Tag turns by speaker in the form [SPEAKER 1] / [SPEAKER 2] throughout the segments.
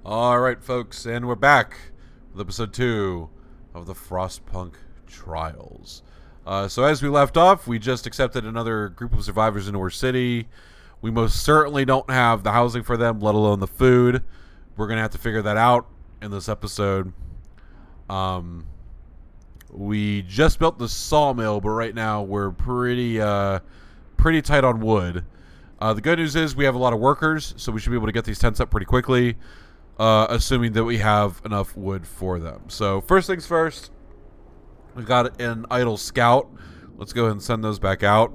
[SPEAKER 1] Alright, folks, and we're back with episode 2 of the Frostpunk Trials. So as we left off, we just accepted another group of survivors into our city. We most certainly don't have the housing for them, let alone the food. We're going to have to figure that out in this episode. We just built the sawmill, but right now we're pretty tight on wood. The good news is we have a lot of workers, so we should be able to get these tents up pretty quickly. Assuming that we have enough wood for them. So first things first, we've got an idle scout. Let's go ahead and send those back out.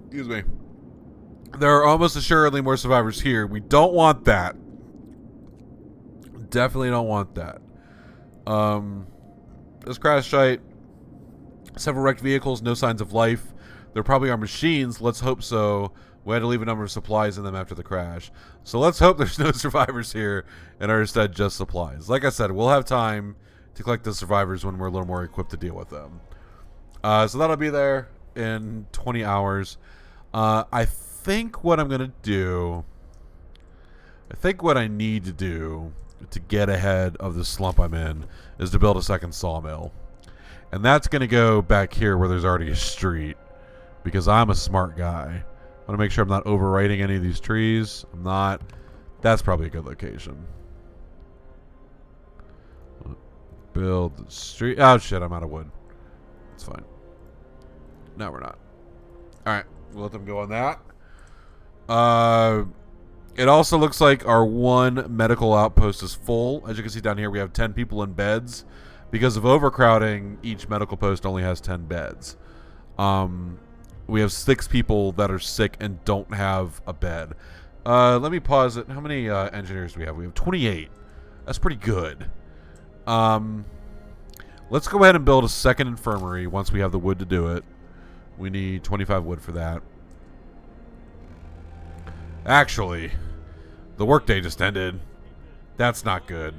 [SPEAKER 1] Excuse me. There are almost assuredly more survivors here. We don't want that. Definitely don't want that. This crash site, several wrecked vehicles, no signs of life. There probably are machines. Let's hope so. We had to leave a number of supplies in them after the crash. So let's hope there's no survivors here and are instead just supplies. Like I said, we'll have time to collect the survivors when we're a little more equipped to deal with them. So that'll be there in 20 hours. I think what I'm going to do... I think what I need to do to get ahead of the slump I'm in is to build a second sawmill. And that's going to go back here where there's already a street. Because I'm a smart guy. I want to make sure I'm not overwriting any of these trees. I'm not. That's probably a good location. Build the street. Oh, shit. I'm out of wood. It's fine. No, we're not. Alright. We'll let them go on that. It also looks like our one medical outpost is full. As you can see down here, we have 10 people in beds. Because of overcrowding, each medical post only has 10 beds. We have 6 people that are sick and don't have a bed. Let me pause it. How many engineers do we have? We have 28. That's pretty good. Let's go ahead and build a second infirmary once we have the wood to do it. We need 25 wood for that. Actually, the workday just ended. That's not good.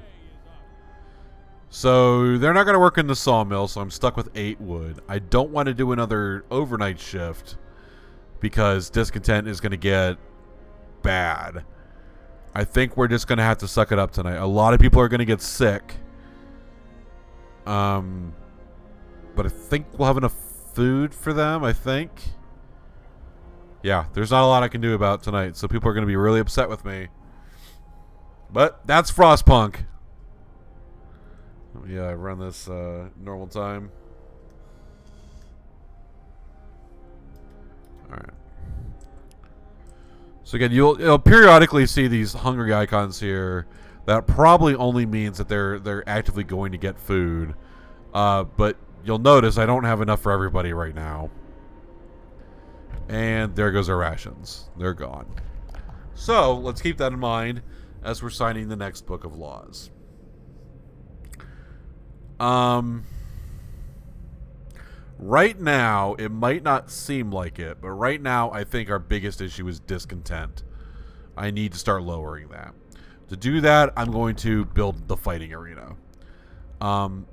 [SPEAKER 1] So they're not going to work in the sawmill, so I'm stuck with 8 wood. I don't want to do another overnight shift because discontent is going to get bad. I think we're just going to have to suck it up tonight. A lot of people are going to get sick. But I think we'll have enough food for them, I think. Yeah, there's not a lot I can do about tonight, so people are going to be really upset with me. But that's Frostpunk. Yeah, I run this normal time. Alright. So again, you'll periodically see these hungry icons here. That probably only means that they're actively going to get food. But you'll notice I don't have enough for everybody right now. And there goes our rations. They're gone. So, let's keep that in mind as we're signing the next book of laws. Right now, it might not seem like it, but right now, I think our biggest issue is discontent. I need to start lowering that. To do that, I'm going to build the fighting arena.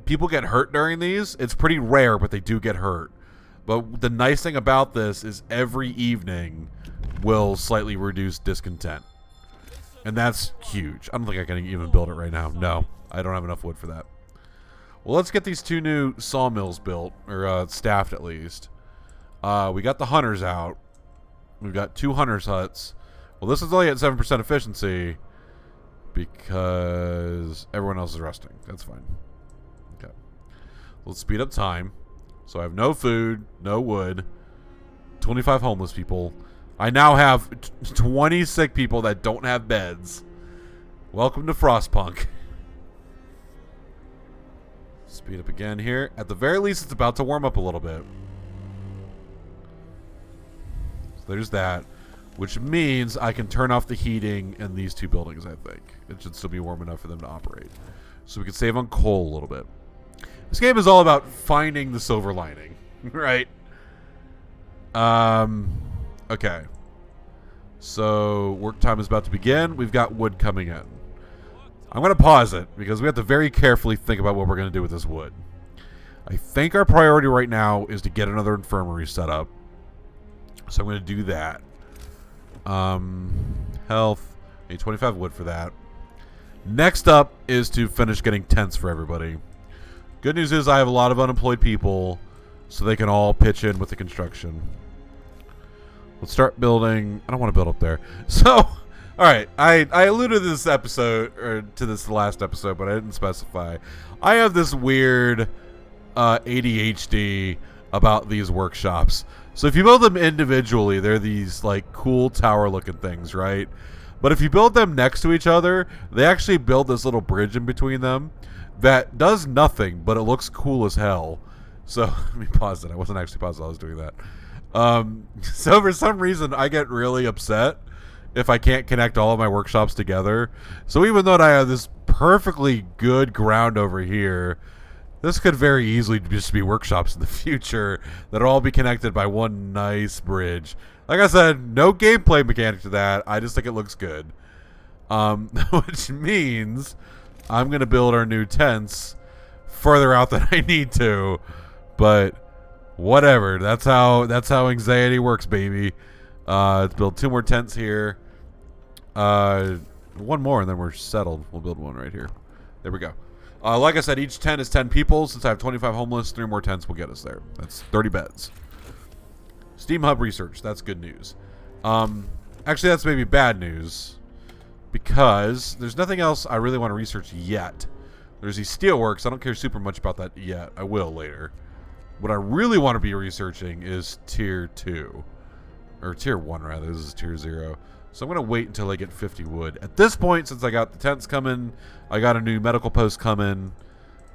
[SPEAKER 1] People get hurt during these. It's pretty rare, but they do get hurt. But the nice thing about this is every evening will slightly reduce discontent. And that's huge. I don't think I can even build it right now. No, I don't have enough wood for that. Well, let's get these 2 new sawmills built, or staffed at least. We got the hunters out. We've got 2 hunters' huts. Well, this is only at 7% efficiency because everyone else is resting. That's fine. Okay. Let's speed up time. So I have no food, no wood, 25 homeless people. I now have 20 sick people that don't have beds. Welcome to Frostpunk. Speed up again here. At the very least, it's about to warm up a little bit. So there's that. Which means I can turn off the heating in these 2 buildings, I think. It should still be warm enough for them to operate. So we can save on coal a little bit. This game is all about finding the silver lining. Right? Okay. So work time is about to begin. We've got wood coming in. I'm going to pause it because we have to very carefully think about what we're going to do with this wood. I think our priority right now is to get another infirmary set up. So I'm going to do that. Health, Need 25 wood for that. Next up is to finish getting tents for everybody. Good news is I have a lot of unemployed people, so they can all pitch in with the construction. Let's start building. I don't want to build up there. So, all right. I alluded to this episode, or to this last episode, but I didn't specify. I have this weird ADHD about these workshops. So if you build them individually, they're these like cool tower looking things, right? But if you build them next to each other, they actually build this little bridge in between them that does nothing, but it looks cool as hell. So let me pause it. I wasn't actually pausing. I was doing that. So for some reason, I get really upset if I can't connect all of my workshops together. So even though I have this perfectly good ground over here, this could very easily just be workshops in the future that'll all be connected by one nice bridge. Like I said, no gameplay mechanic to that. I just think it looks good. Which means I'm going to build our new tents further out than I need to. But whatever. That's how anxiety works, baby. Let's build 2 more tents here. 1 more and then we're settled. We'll build 1 right here. There we go. Like I said, each tent is 10 people. Since I have 25 homeless, 3 more tents will get us there. That's 30 beds. Steam Hub research. That's good news. Actually, that's maybe bad news, because there's nothing else I really want to research yet. There's these steelworks. I don't care super much about that yet. I will later. What I really want to be researching is tier 2. Or tier 1, rather. This is tier 0. So I'm going to wait until I get 50 wood. At this point, since I got the tents coming, I got a new medical post coming,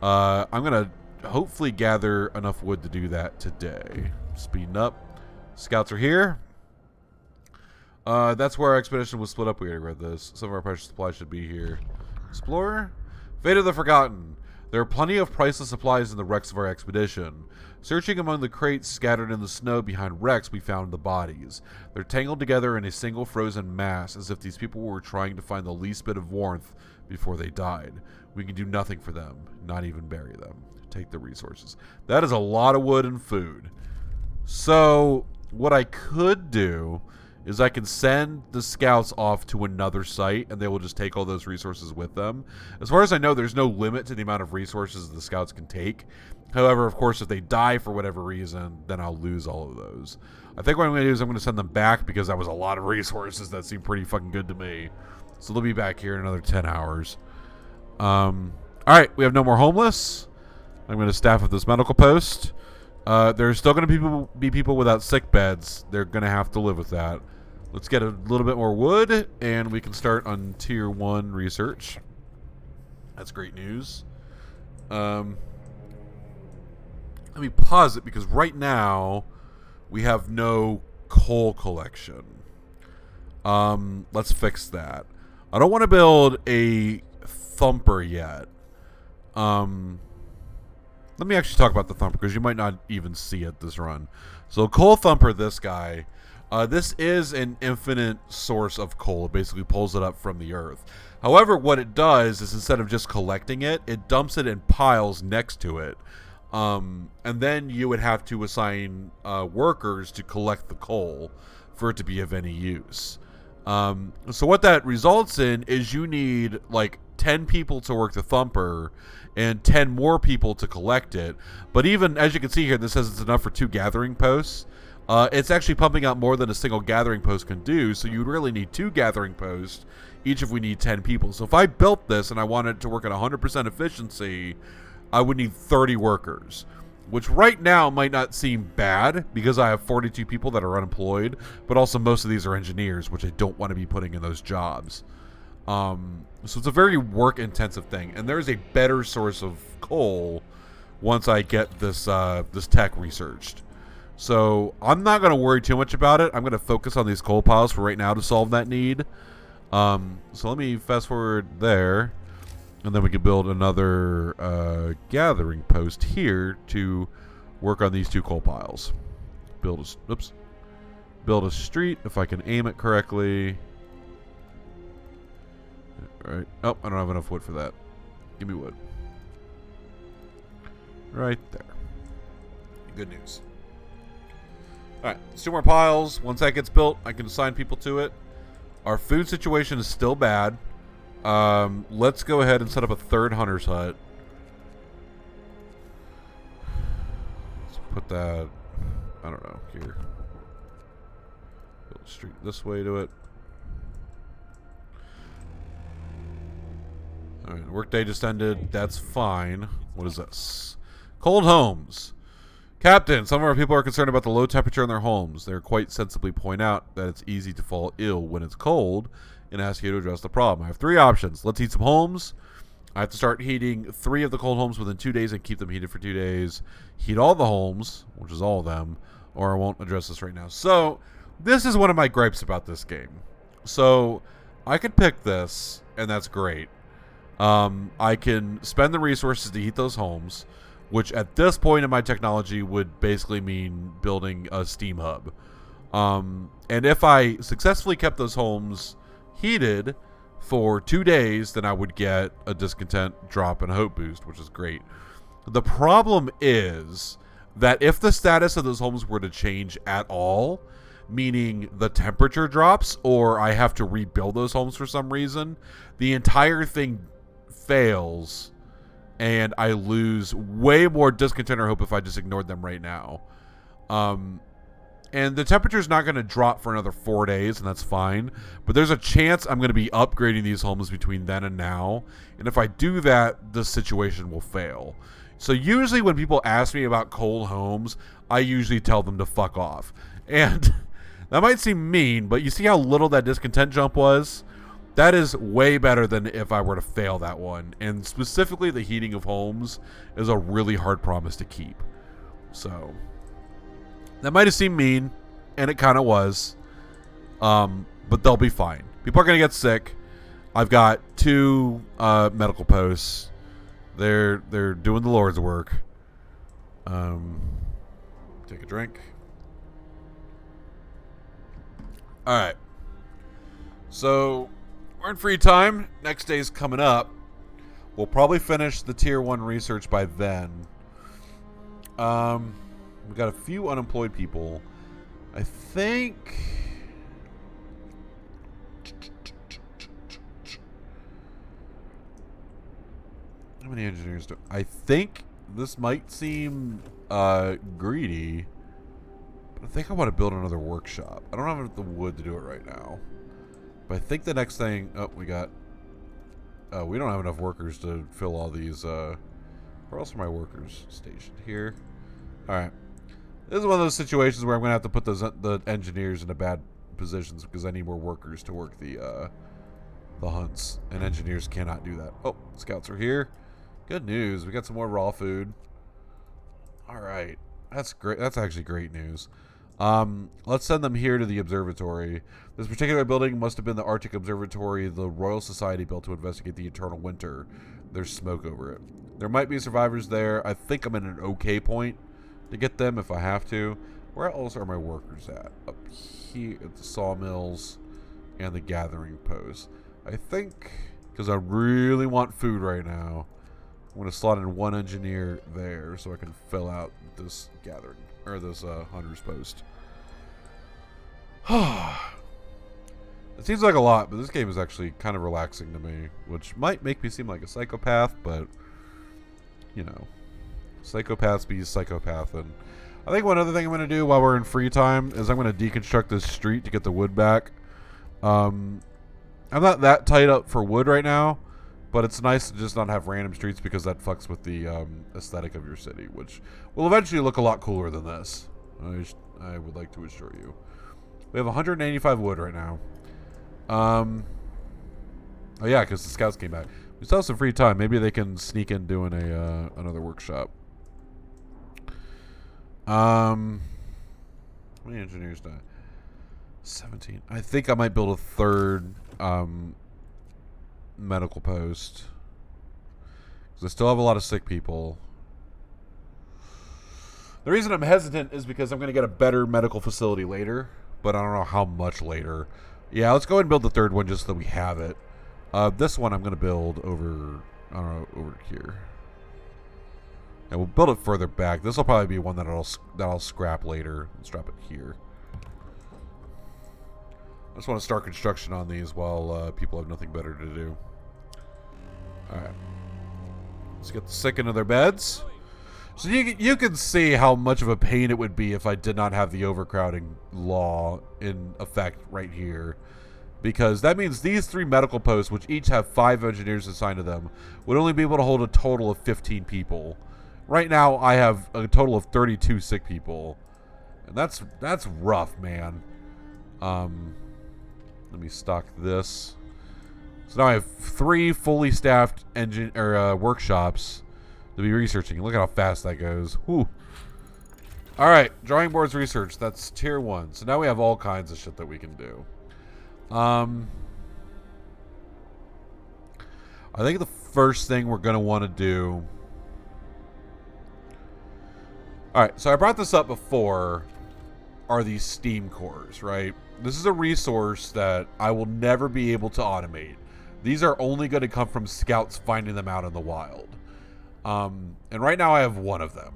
[SPEAKER 1] I'm going to hopefully gather enough wood to do that today. Speeding up. Scouts are here. That's where our expedition was split up. We already read this. Some of our precious supplies should be here. Explorer. Fate of the Forgotten. There are plenty of priceless supplies in the wrecks of our expedition. Searching among the crates scattered in the snow behind wrecks, we found the bodies. They're tangled together in a single frozen mass, as if these people were trying to find the least bit of warmth before they died. We can do nothing for them, not even bury them. Take the resources. That is a lot of wood and food. So what I could do is I can send the scouts off to another site, and they will just take all those resources with them. As far as I know, there's no limit to the amount of resources the scouts can take. However, of course, if they die for whatever reason, then I'll lose all of those. I think what I'm going to do is I'm going to send them back, because that was a lot of resources that seemed pretty fucking good to me. So they'll be back here in another 10 hours. Alright, we have no more homeless. I'm going to staff up this medical post. There's still going to be people without sick beds. They're going to have to live with that. Let's get a little bit more wood, and we can start on tier 1 research. That's great news. Let me pause it, because right now we have no coal collection. Let's fix that. I don't want to build a thumper yet. Let me actually talk about the thumper, because you might not even see it this run. So coal thumper, this guy. This is an infinite source of coal. It basically pulls it up from the earth. However, what it does is, instead of just collecting it, it dumps it in piles next to it. And then you would have to assign workers to collect the coal for it to be of any use. So what that results in is you need like 10 people to work the thumper and 10 more people to collect it. But even, as you can see here, this says it's enough for 2 gathering posts. It's actually pumping out more than a single gathering post can do, so you really need 2 gathering posts, each if we need 10 people. So if I built this and I wanted it to work at 100% efficiency, I would need 30 workers, which right now might not seem bad, because I have 42 people that are unemployed, but also most of these are engineers, which I don't want to be putting in those jobs. So it's a very work-intensive thing, and there is a better source of coal once I get this this tech researched. So I'm not going to worry too much about it. I'm going to focus on these coal piles for right now to solve that need. So let me fast forward there, and then we can build another gathering post here to work on these 2 coal piles. Build a street if I can aim it correctly. All right. Oh, I don't have enough wood for that. Give me wood. Right there. Good news. Alright, 2 more piles. Once that gets built, I can assign people to it. Our food situation is still bad. Let's go ahead and set up a third hunter's hut. Let's put that, I don't know, here. Build a street this way to it. Alright, workday just ended. That's fine. What is this? Cold homes. Captain, some of our people are concerned about the low temperature in their homes. They quite sensibly point out that it's easy to fall ill when it's cold and ask you to address the problem. I have 3 options. Let's heat some homes. I have to start heating 3 of the cold homes within 2 days and keep them heated for 2 days. Heat all the homes, which is all of them, or I won't address this right now. So, this is one of my gripes about this game. So, I could pick this, and that's great. I can spend the resources to heat those homes, which at this point in my technology would basically mean building a steam hub. And if I successfully kept those homes heated for 2 days, then I would get a discontent drop and a hope boost, which is great. The problem is that if the status of those homes were to change at all, meaning the temperature drops or I have to rebuild those homes for some reason, the entire thing fails and I lose way more discontent or hope if I just ignored them right now. And the temperature is not going to drop for another 4 days, and that's fine. But there's a chance I'm going to be upgrading these homes between then and now. And if I do that, the situation will fail. So usually when people ask me about cold homes, I usually tell them to fuck off. And that might seem mean, but you see how little that discontent jump was? That is way better than if I were to fail that one. And specifically the heating of homes is a really hard promise to keep. So that might have seemed mean, and it kind of was. But they'll be fine. People are going to get sick. I've got 2 medical posts. They're doing the Lord's work. Take a drink. All right. So we're in free time. Next day's coming up. We'll probably finish the tier 1 research by then. We've got a few unemployed people. I think how many engineers do I think this might seem greedy, but I think I want to build another workshop. I don't have the wood to do it right now. But I think the next thing... Oh, we got... we don't have enough workers to fill all these... Where else are my workers stationed? Here. Alright. This is one of those situations where I'm going to have to put the engineers into bad positions because I need more workers to work the hunts. And engineers cannot do that. Oh, scouts are here. Good news. We got some more raw food. Alright. That's great. That's actually great news. Let's send them here to the observatory. This particular building must have been the Arctic Observatory the Royal Society built to investigate the eternal winter. There's smoke over it. There might be survivors there. I think I'm in an okay point to get them if I have to. Where else are my workers at? Up here at the sawmills and the gathering post. I think, because I really want food right now, I'm going to slot in 1 engineer there so I can fill out this gathering, or this hunter's post. It seems like a lot, but this game is actually kind of relaxing to me, which might make me seem like a psychopath, but, you know, psychopaths be psychopath. And I think one other thing I'm going to do while we're in free time is I'm going to deconstruct this street to get the wood back. I'm not that tight up for wood right now, but it's nice to just not have random streets because that fucks with the aesthetic of your city, which will eventually look a lot cooler than this. I would like to assure you. We have 185 wood right now. Oh yeah, because the scouts came back. We still have some free time. Maybe they can sneak in doing another workshop. How many engineers died? 17. I think I might build a third medical post because I still have a lot of sick people. The reason I'm hesitant is because I'm going to get a better medical facility later, but I don't know how much later. Yeah, let's go ahead and build the third one just so that we have it. This one I'm going to build over, I don't know, over here. And we'll build it further back. This will probably be one that I'll scrap later. Let's drop it here. I just want to start construction on these while people have nothing better to do. Alright. Let's get the sick into their beds. So you can see how much of a pain it would be if I did not have the overcrowding law in effect right here. Because that means these 3 medical posts, which each have 5 engineers assigned to them, would only be able to hold a total of 15 people. Right now, I have a total of 32 sick people. And that's rough, man. Let me stock this. So now I have 3 fully staffed workshops to be researching. Look at how fast that goes. Whew. All right, drawing boards research. That's tier 1. So now we have all kinds of shit that we can do. I think the first thing we're going to want to do... Alright, so I brought this up before, are these steam cores, right? This is a resource that I will never be able to automate. These are only going to come from scouts finding them out in the wild. And right now I have 1 of them.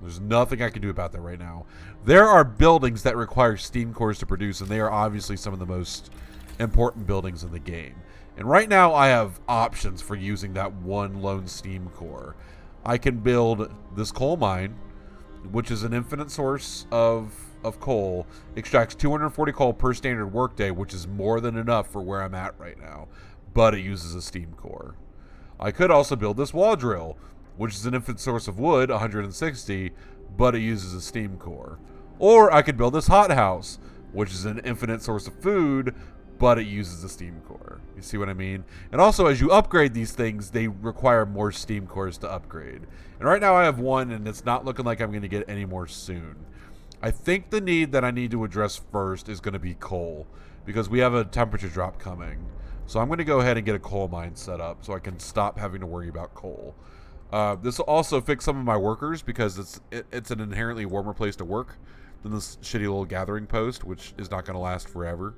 [SPEAKER 1] There's nothing I can do about that right now. There are buildings that require steam cores to produce, and they are obviously some of the most important buildings in the game. And right now I have options for using that 1 lone steam core. I can build this coal mine, which is an infinite source of coal, extracts 240 coal per standard workday, which is more than enough for where I'm at right now, but it uses a steam core. I could also build this wall drill, which is an infinite source of wood, 160, but it uses a steam core. Or I could build this hothouse, which is an infinite source of food, but it uses a steam core. You see what I mean? And also, as you upgrade these things, they require more steam cores to upgrade. And right now I have 1, and it's not looking like I'm going to get any more soon. I think the need that I need to address first is going to be coal, because we have a temperature drop coming. So I'm going to go ahead and get a coal mine set up so I can stop having to worry about coal. This will also fix some of my workers, because it's an inherently warmer place to work than this shitty little gathering post, which is not going to last forever.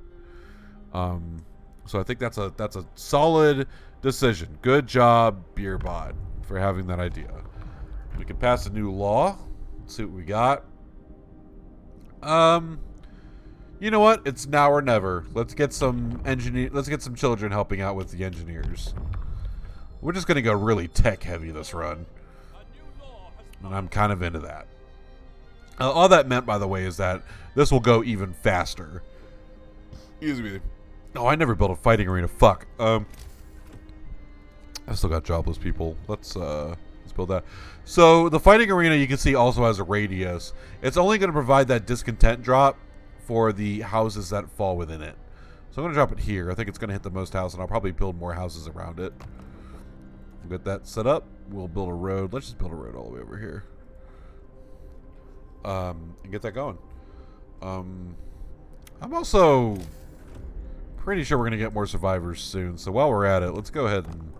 [SPEAKER 1] So I think that's a solid decision. Good job, Beerbot, for having that idea. We can pass a new law. Let's see what we got. You know what? It's now or never. Let's get some children helping out with the engineers. We're just gonna go really tech heavy this run, and I'm kind of into that. All that meant, by the way, is that this will go even faster. Excuse me. Oh, I never built a fighting arena. Fuck. I still got jobless people. Let's build that. So the fighting arena, you can see, also has a radius. It's only going to provide that discontent drop for the houses that fall within it. So I'm going to drop it here. I think it's going to hit the most house, and I'll probably build more houses around it. Get that set up. We'll build a road. Let's just build a road all the way over here. And get that going. I'm also pretty sure we're going to get more survivors soon. So while we're at it, let's go ahead and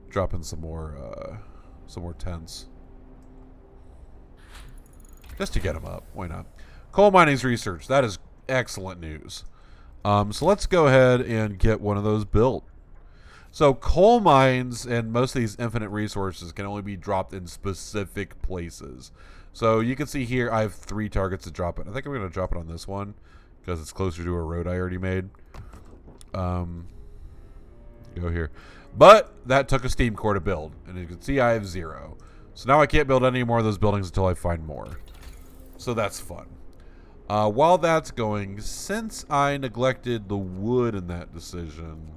[SPEAKER 1] drop in some more tents. Just to get them up. Why not? Coal mining's research. That is excellent news. So let's go ahead and get one of those built. So coal mines and most of these infinite resources can only be dropped in specific places. So you can see here I have 3 targets to drop it. I think I'm going to drop it on this one because it's closer to a road I already made. Go here. But that took a steam core to build. And you can see I have 0. So now I can't build any more of those buildings until I find more. So that's fun. While that's going, since I neglected the wood in that decision,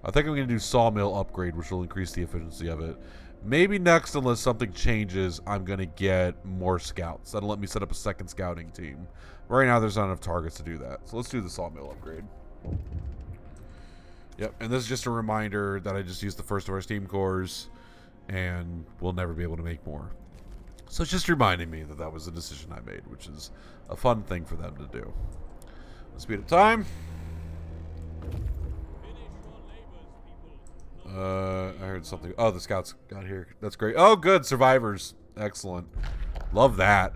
[SPEAKER 1] I think I'm going to do sawmill upgrade, which will increase the efficiency of it. Maybe next, unless something changes, I'm going to get more scouts. That'll let me set up a second scouting team. Right now, there's not enough targets to do that. So let's do the sawmill upgrade. Yep, and this is just a reminder that I just used the first of our steam cores, and we'll never be able to make more. So it's just reminding me that that was a decision I made, which is a fun thing for them to do. Speed up time. I heard something. Oh, the scouts got here. That's great. Oh, good. Survivors. Excellent. Love that.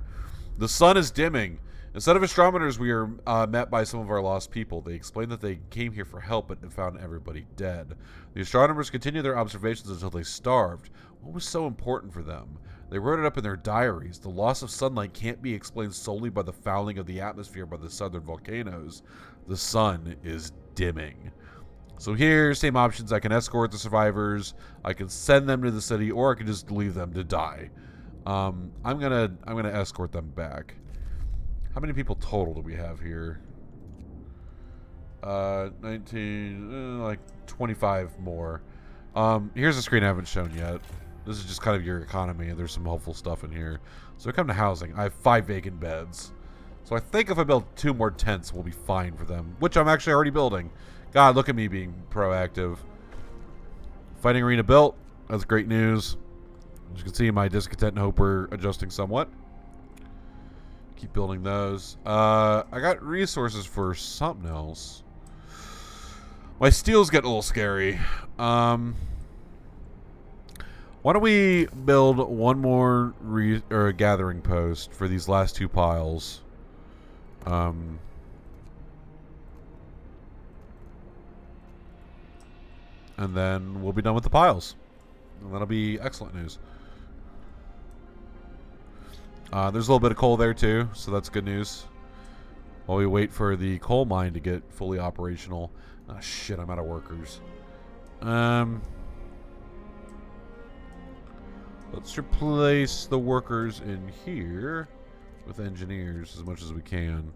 [SPEAKER 1] The sun is dimming. Instead of astronomers, we are met by some of our lost people. They explain that they came here for help, but found everybody dead. The astronomers continued their observations until they starved. What was so important for them? They wrote it up in their diaries. The loss of sunlight can't be explained solely by the fouling of the atmosphere by the southern volcanoes. The sun is dimming. So here, same options. I can escort the survivors. I can send them to the city, or I can just leave them to die. I'm gonna escort them back. How many people total do we have here? 19, like 25 more. Here's a screen I haven't shown yet. This is just kind of your economy, and there's some helpful stuff in here. So we come to housing. I have 5 vacant beds. So I think if I build 2 more tents, we'll be fine for them, which I'm actually already building. God, look at me being proactive. Fighting arena built. That's great news. As you can see, my discontent and hope are adjusting somewhat. Keep building those. I got resources for something else. My steel's getting a little scary. Why don't we build one more gathering post for these last 2 piles? And then we'll be done with the piles. And that'll be excellent news. There's a little bit of coal there too, so that's good news. While we wait for the coal mine to get fully operational. Ah, shit, I'm out of workers. Let's replace the workers in here with engineers as much as we can.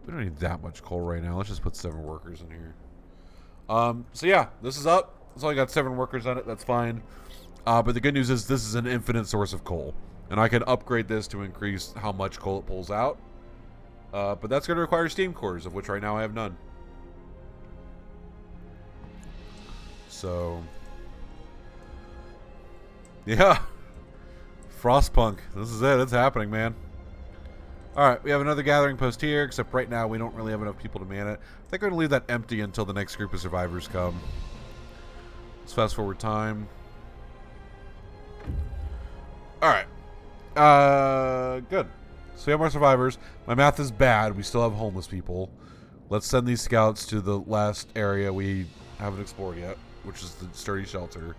[SPEAKER 1] We don't need that much coal right now. Let's just put 7 workers in here. So yeah, this is up. It's only got 7 workers on it. That's fine. But the good news is this is an infinite source of coal. And I can upgrade this to increase how much coal it pulls out. But that's going to require steam cores, of which right now I have none. So, yeah. Frostpunk. This is it. It's happening, man. Alright, we have another gathering post here, except right now we don't really have enough people to man it. I think we're going to leave that empty until the next group of survivors come. Let's fast forward time. Alright. Good. So we have more survivors. My math is bad. We still have homeless people. Let's send these scouts to the last area we haven't explored yet, which is the sturdy shelter.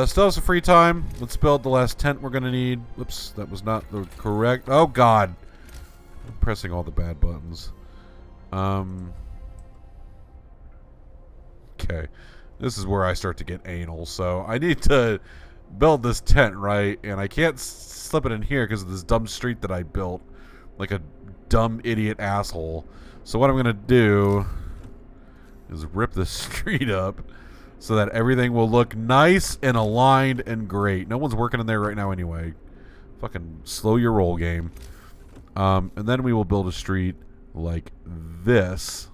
[SPEAKER 1] Still have some free time. Let's build the last tent we're going to need. Whoops, that was not the correct... Oh, God. I'm pressing all the bad buttons. Okay. This is where I start to get anal. So I need to build this tent, right? And I can't slip it in here because of this dumb street that I built. Like a dumb idiot asshole. So what I'm going to do is rip this street up so that everything will look nice and aligned and great. No one's working in there right now anyway. Fucking slow your roll, game. And then we will build a street like this.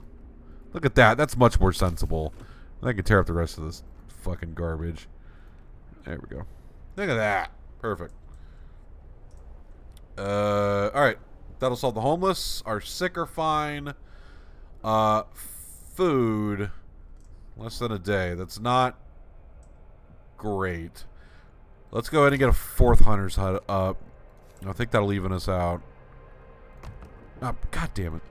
[SPEAKER 1] Look at that. That's much more sensible. I can tear up the rest of this fucking garbage. There we go. Look at that. Perfect. Alright. That'll solve the homeless. Our sick are fine. Food. Less than a day. That's not great. Let's go ahead and get a 4th hunter's hut up. I think that'll even us out. Oh, God damn it.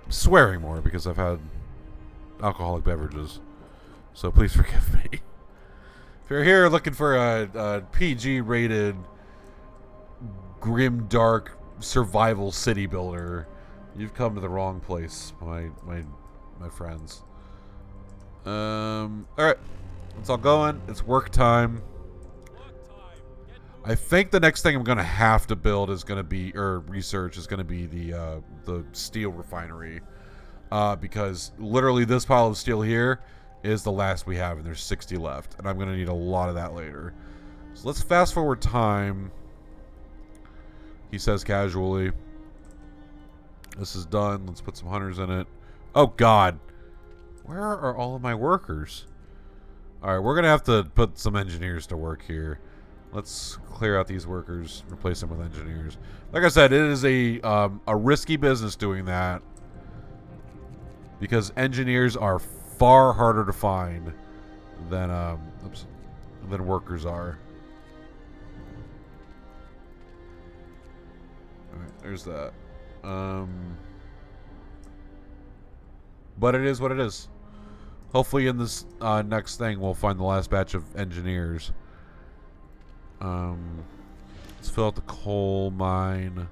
[SPEAKER 1] I'm swearing more because I've had alcoholic beverages. So please forgive me. If you're here looking for a PG-rated, grim, dark, survival city builder, you've come to the wrong place, my friends. Alright. It's all going. It's work time. I think the next thing I'm going to have to build is going to be, or research, is going to be the steel refinery. Because literally this pile of steel here is the last we have, and there's 60 left. And I'm going to need a lot of that later. So let's fast forward time. He says casually. This is done. Let's put some hunters in it. Oh, God. Where are all of my workers? Alright, we're going to have to put some engineers to work here. Let's clear out these workers, replace them with engineers. Like I said, it is a risky business doing that. Because engineers are far harder to find than workers are. Alright, there's that. But it is what it is. Hopefully in this next thing we'll find the last batch of engineers. Let's fill out the coal mine.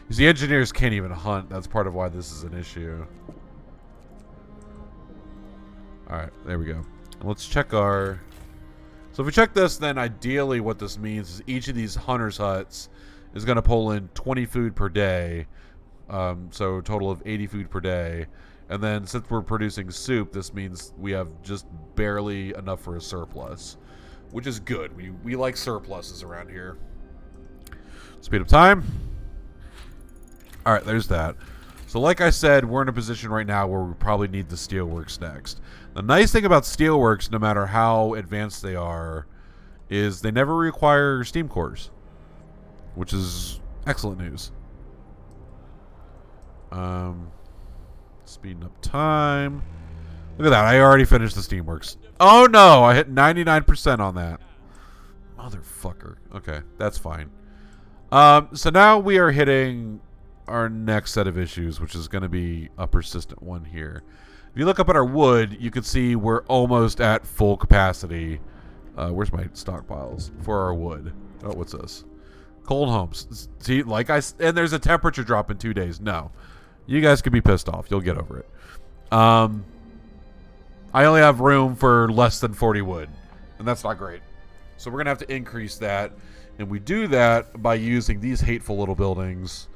[SPEAKER 1] Because the engineers can't even hunt. That's part of why this is an issue. Alright, there we go. Let's check our... So if we check this, then ideally what this means is each of these hunters' huts is going to pull in 20 food per day. So a total of 80 food per day. And then since we're producing soup, this means we have just barely enough for a surplus. Which is good. We like surpluses around here. Speed up time. Alright, there's that. So like I said, we're in a position right now where we probably need the steelworks next. The nice thing about steelworks, no matter how advanced they are, is they never require steam cores. Which is excellent news. Speeding up time. Look at that. I already finished the steamworks. Oh no! I hit 99% on that. Motherfucker. Okay, that's fine. So now we are hitting our next set of issues, which is going to be a persistent one here. If you look up at our wood, you can see we're almost at full capacity. Where's my stockpiles for our wood? Oh, what's this? Cold homes. See, and there's a temperature drop in 2 days. No. You guys can be pissed off. You'll get over it. I only have room for less than 40 wood, and that's not great. So we're going to have to increase that, and we do that by using these hateful little buildings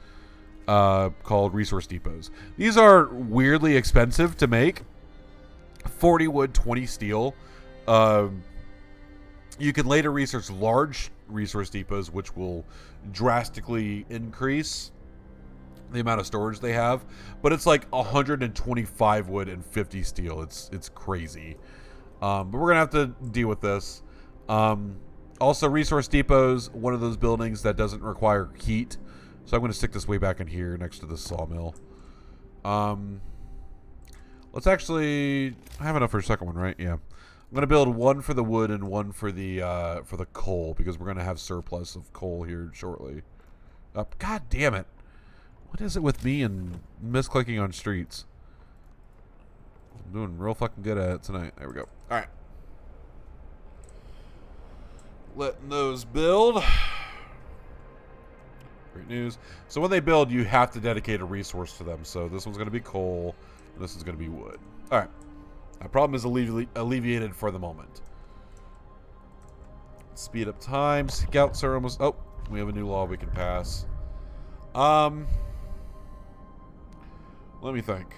[SPEAKER 1] called resource depots. These are weirdly expensive to make. 40 wood, 20 steel. You can later research large resource depots, which will drastically increase the amount of storage they have, but it's like 125 wood and 50 steel. It's crazy. But we're gonna have to deal with this. Also, resource depots, one of those buildings that doesn't require heat, so I'm going to stick this way back in here next to the sawmill. Let's actually... I have enough for a second one, right? Yeah. I'm going to build one for the wood and one for the coal, because we're going to have surplus of coal here shortly. God damn it. What is it with me and misclicking on streets? I'm doing real fucking good at it tonight. There we go. Alright. Letting those build. Great news. So when they build, you have to dedicate a resource to them. So this one's going to be coal, and this is going to be wood. Alright. That problem is alleviated for the moment. Speed up time. Scouts are almost... Oh, we have a new law we can pass. Let me think.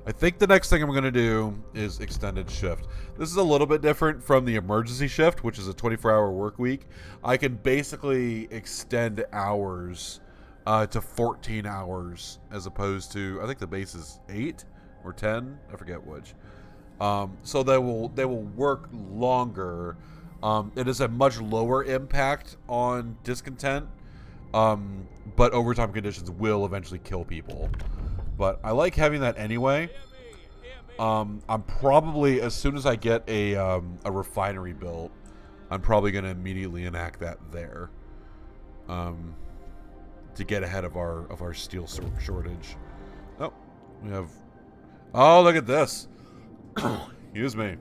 [SPEAKER 1] I think the next thing I'm going to do is extended shift. This is a little bit different from the emergency shift, which is a 24-hour work week. I can basically extend hours to 14 hours as opposed to, I think the base is 8 or 10. I forget which. So they will work longer. It is a much lower impact on discontent. But overtime conditions will eventually kill people. But I like having that anyway. I'm probably, as soon as I get a refinery built, I'm probably going to immediately enact that there. To get ahead of our steel shortage. Oh, we have... Oh, look at this. Excuse me.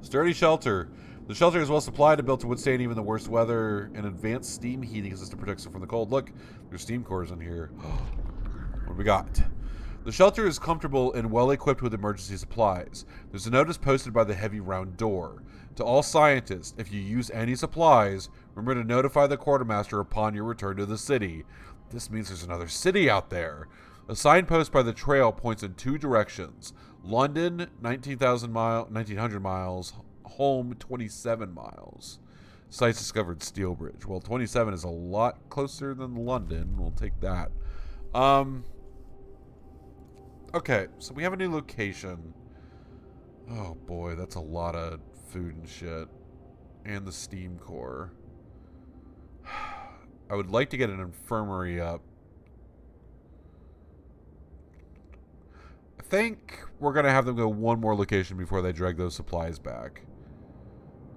[SPEAKER 1] Sturdy shelter. The shelter is well supplied and built to withstand even the worst weather. An advanced steam heating system protects it from the cold. Look, there's steam cores in here. What do we got? The shelter is comfortable and well equipped with emergency supplies. There's a notice posted by the heavy round door. To all scientists, if you use any supplies, remember to notify the quartermaster upon your return to the city. This means there's another city out there. A signpost by the trail points in 2 directions. London, 1900 miles. Home, 27 miles. Sites discovered Steel Bridge. Well, 27 is a lot closer than London. We'll take that. Okay, so we have a new location. Oh boy, that's a lot of food and shit. And the steam core. I would like to get an infirmary up. I think we're going to have them go one more location before they drag those supplies back.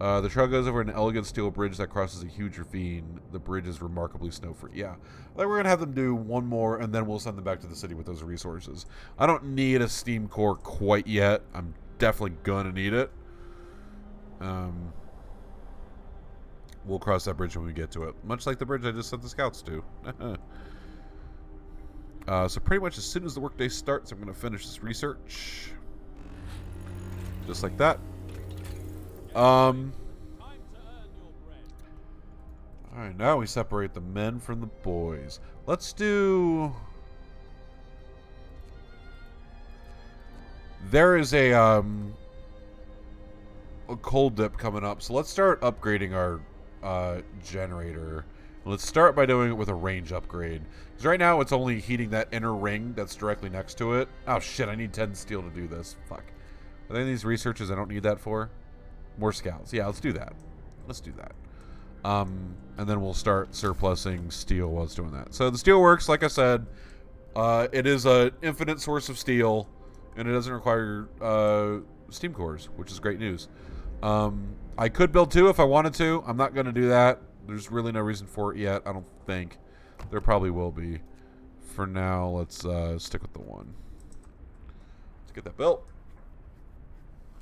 [SPEAKER 1] The trail goes over an elegant steel bridge that crosses a huge ravine. The bridge is remarkably snow-free. Yeah. Like, we're going to have them do one more, and then we'll send them back to the city with those resources. I don't need a steam core quite yet. I'm definitely going to need it. We'll cross that bridge when we get to it. Much like the bridge I just sent the scouts to. So pretty much as soon as the workday starts, I'm going to finish this research. Just like that. Alright, now we separate the men from the boys. Let's do... There is a cold dip coming up, so let's start upgrading our generator. Let's start by doing it with a range upgrade. Because right now it's only heating that inner ring that's directly next to it. Oh shit, I need 10 steel to do this. Fuck. Are there any of these researches I don't need that for? More scouts. Yeah, let's do that. Let's do that. And then we'll start surplusing steel while it's doing that. So the steel works, like I said. It is an infinite source of steel, and it doesn't require steam cores, which is great news. I could build 2 if I wanted to. I'm not going to do that. There's really no reason for it yet, I don't think. There probably will be. For now, let's stick with the 1. Let's get that built.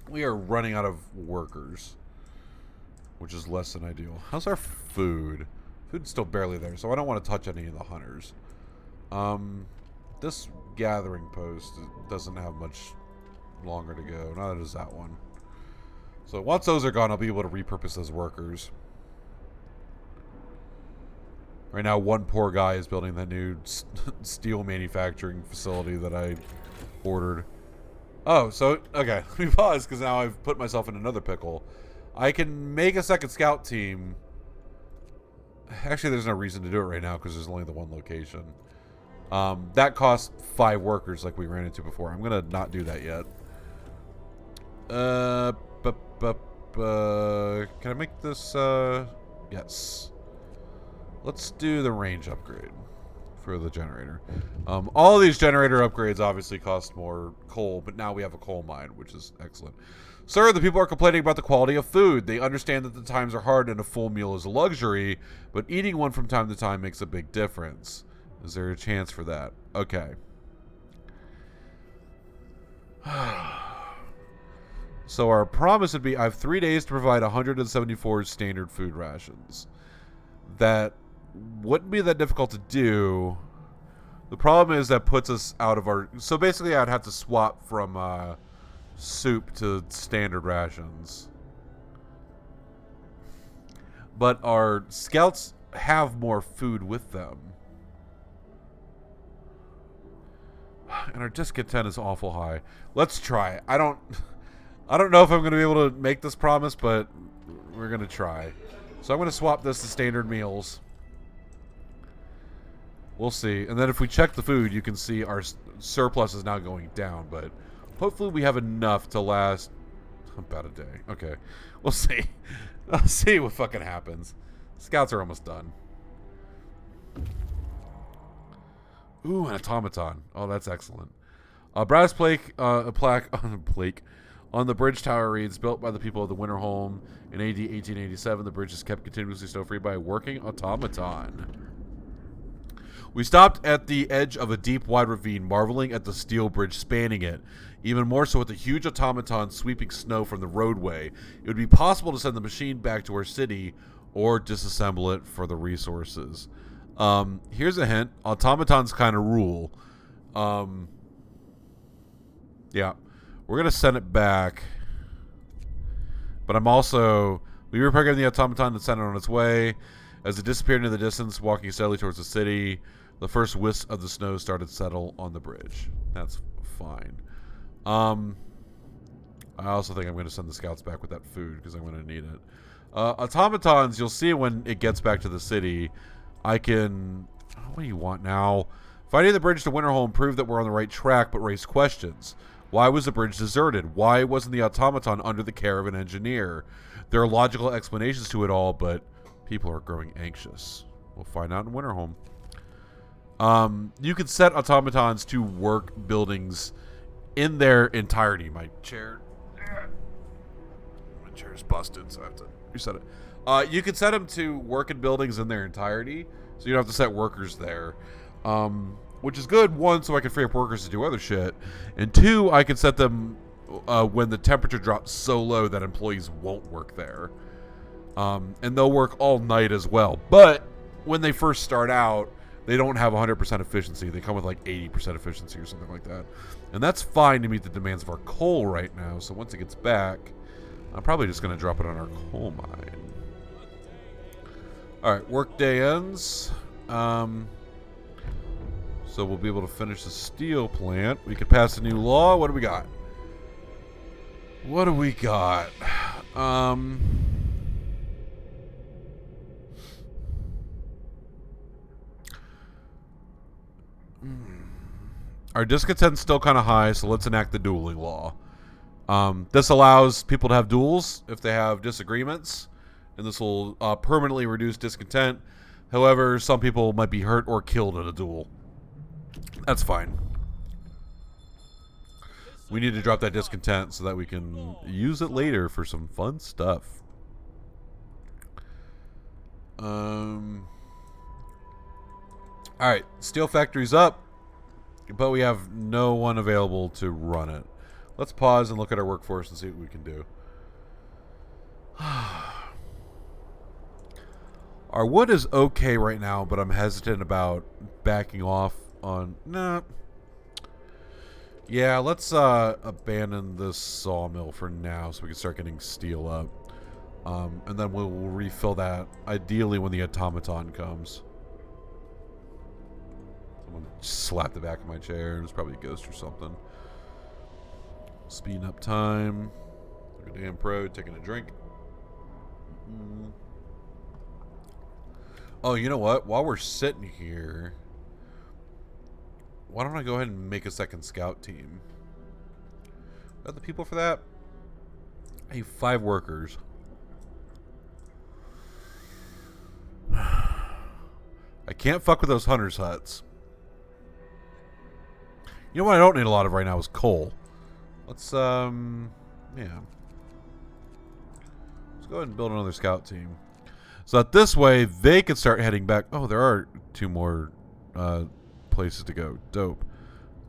[SPEAKER 1] We are running out of workers, which is less than ideal. How's our food? Food's still barely there, so I don't want to touch any of the hunters. This gathering post doesn't have much longer to go. Neither does that one. So once those are gone, I'll be able to repurpose those workers. Right now, one poor guy is building that new steel manufacturing facility that I ordered. Oh, so, okay, let me pause, because now I've put myself in another pickle. I can make a second scout team. Actually, there's no reason to do it right now, because there's only the one location. That costs 5 workers, like we ran into before. I'm going to not do that yet. Can I make this, yes. Let's do the range upgrade for the generator. All these generator upgrades obviously cost more coal, but now we have a coal mine, which is excellent. Sir, the people are complaining about the quality of food. They understand that the times are hard and a full meal is a luxury, but eating one from time to time makes a big difference. Is there a chance for that? Okay. So our promise would be, I have 3 days to provide 174 standard food rations. That wouldn't be that difficult to do. The problem is that puts us out of our... So basically I'd have to swap from soup to standard rations. But our scouts have more food with them. And our discontent is awful high. Let's try. I don't know if I'm going to be able to make this promise, but we're going to try. So I'm going to swap this to standard meals. We'll see. And then if we check the food, you can see our surplus is now going down. But hopefully we have enough to last about a day. Okay. We'll see. I'll see what fucking happens. Scouts are almost done. Ooh, an automaton. Oh, that's excellent. A brass plaque, a plaque on the bridge tower reads, built by the people of the Winterhome in AD 1887. The bridge is kept continuously snow-free by a working automaton. We stopped at the edge of a deep, wide ravine, marveling at the steel bridge spanning it. Even more so with the huge automaton sweeping snow from the roadway. It would be possible to send the machine back to our city or disassemble it for the resources. Here's a hint. Automatons kind of rule. Yeah. We're going to send it back. But I'm also... We reprogrammed the automaton and sent it on its way. As it disappeared into the distance, walking steadily towards the city, the first wisps of the snow started to settle on the bridge. That's fine. I also think I'm going to send the scouts back with that food because I'm going to need it. Automatons, you'll see when it gets back to the city. I can... What do you want now? Finding the bridge to Winterhome proved that we're on the right track, but raised questions. Why was the bridge deserted? Why wasn't the automaton under the care of an engineer? There are logical explanations to it all, but people are growing anxious. We'll find out in Winterhome. You can set automatons to work buildings in their entirety. My chair chair's busted, so I have to reset it. You can set them to work in buildings in their entirety, so you don't have to set workers there. Which is good, one, so I can free up workers to do other shit, and two, I can set them when the temperature drops so low that employees won't work there. And they'll work all night as well. But when they first start out, they don't have 100% efficiency. They come with like 80% efficiency or something like that. And that's fine to meet the demands of our coal right now. So once it gets back, I'm probably just going to drop it on our coal mine. All right, workday ends. So we'll be able to finish the steel plant. We could pass a new law. What do we got? What do we got? Our discontent's still kind of high, so let's enact the dueling law. This allows people to have duels if they have disagreements, and this will permanently reduce discontent. However, some people might be hurt or killed in a duel. That's fine. We need to drop that discontent so that we can use it later for some fun stuff. Alright, steel factory's up, but we have no one available to run it. Let's pause and look at our workforce and see what we can do. Our wood is okay right now, but I'm hesitant about backing off on... Nah. Yeah, let's abandon this sawmill for now so we can start getting steel up. And then we'll refill that, ideally when the automaton comes. Someone slapped the back of my chair. It's probably a ghost or something. Speeding up time. Like a damn pro, taking a drink. Oh, you know what? While we're sitting here, why don't I go ahead and make a second scout team? Got the people for that? I need 5 workers. I can't fuck with those hunters' huts. You know what I don't need a lot of right now is coal. Let's, yeah. Let's go ahead and build another scout team. So that this way, they can start heading back. Oh, there are 2 more places to go. Dope.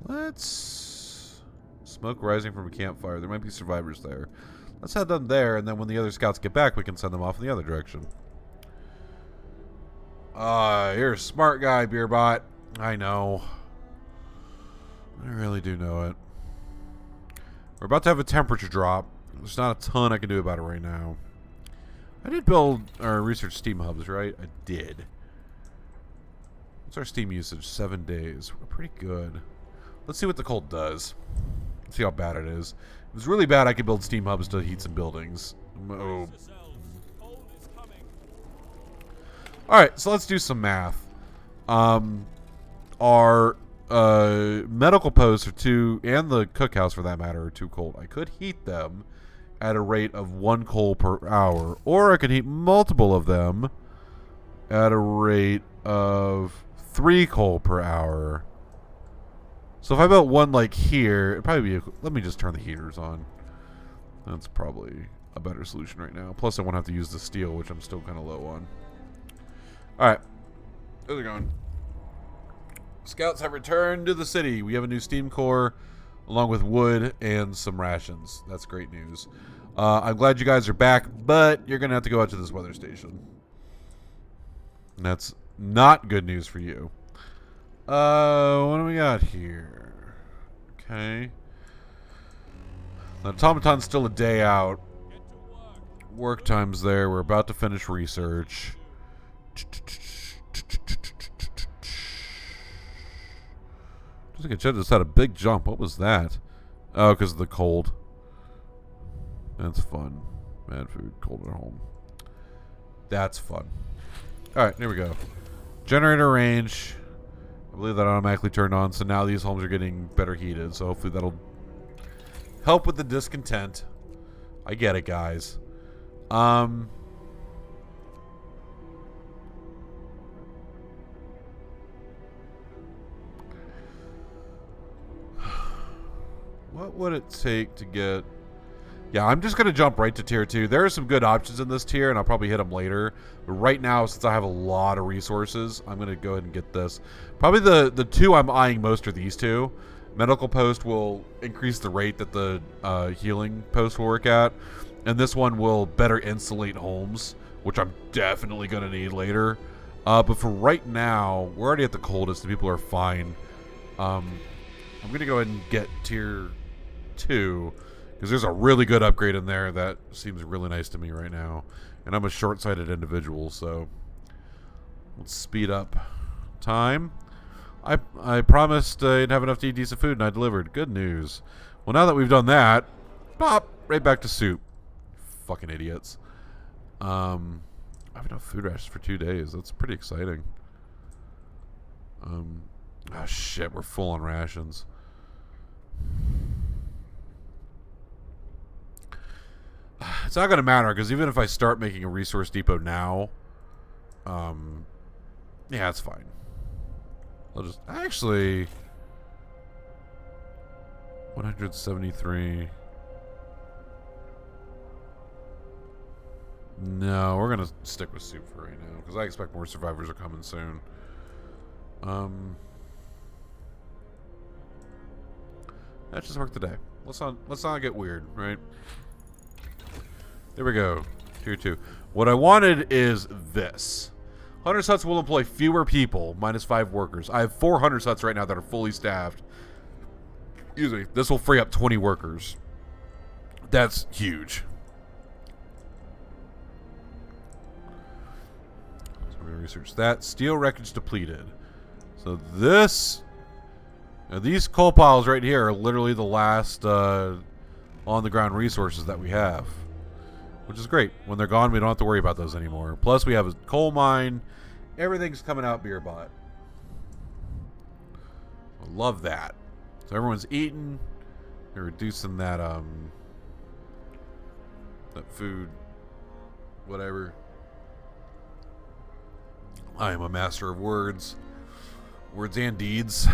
[SPEAKER 1] Let's... Smoke rising from a campfire. There might be survivors there. Let's head them there, and then when the other scouts get back, we can send them off in the other direction. You're a smart guy, Beerbot. I know. I really do know it. We're about to have a temperature drop. There's not a ton I can do about it right now. I did build or research steam hubs, right? I did. What's our steam usage? 7 days. We're pretty good. Let's see what the cold does. Let's see how bad it is. If it's really bad, I could build steam hubs to heat some buildings. Oh. Alright, so let's do some math. Our medical posts are too, and the cookhouse for that matter, are too cold. I could heat them at a rate of 1 coal per hour, or I could heat multiple of them at a rate of 3 coal per hour. So if I built one like here, it'd probably be... Let me just turn the heaters on. That's probably a better solution right now. Plus I won't have to use the steel, which I'm still kind of low on. Alright. How's it going? Scouts have returned to the city. We have a new steam core, along with wood and some rations. That's great news. I'm glad you guys are back, but you're going to have to go out to this weather station. And that's not good news for you. What do we got here? Okay. The automaton's still a day out. Work time's there. We're about to finish research. I think I just had a big jump. What was that? Oh, because of the cold. That's fun. Bad food, cold at home. That's fun. Alright, here we go. Generator range. I believe that automatically turned on, so now these homes are getting better heated, so hopefully that'll help with the discontent. I get it, guys. What would it take to get... Yeah, I'm just going to jump right to tier 2. There are some good options in this tier, and I'll probably hit them later. But right now, since I have a lot of resources, I'm going to go ahead and get this. Probably the two I'm eyeing most are these two. Medical post will increase the rate that the healing post will work at. And this one will better insulate homes, which I'm definitely going to need later. But for right now, we're already at the coldest. The people are fine. I'm going to go ahead and get tier 2. Because there's a really good upgrade in there that seems really nice to me right now. And I'm a short-sighted individual, so let's speed up time. I promised I'd have enough to eat decent food, and I delivered. Good news. Well, now that we've done that, pop, right back to soup. Fucking idiots. I have enough food rations for 2 days. That's pretty exciting. Oh, shit, we're full on rations. It's not going to matter, because even if I start making a resource depot now, yeah, it's fine. I'll just... Actually... 173... No, we're going to stick with soup for right now, because I expect more survivors are coming soon. That just worked today. Let's not get weird, right? There we go. Tier 2. What I wanted is this. 100 huts will employ fewer people, minus 5 workers. I have 400 huts right now that are fully staffed. Excuse me. This will free up 20 workers. That's huge. So we're going to research that. Steel wreckage depleted. So this... Now these coal piles right here are literally the last on-the-ground resources that we have. Which is great. When they're gone, we don't have to worry about those anymore. Plus, we have a coal mine. Everything's coming out beer bot. I love that. So everyone's eating. They're reducing that that food. Whatever. I am a master of words. Words and deeds.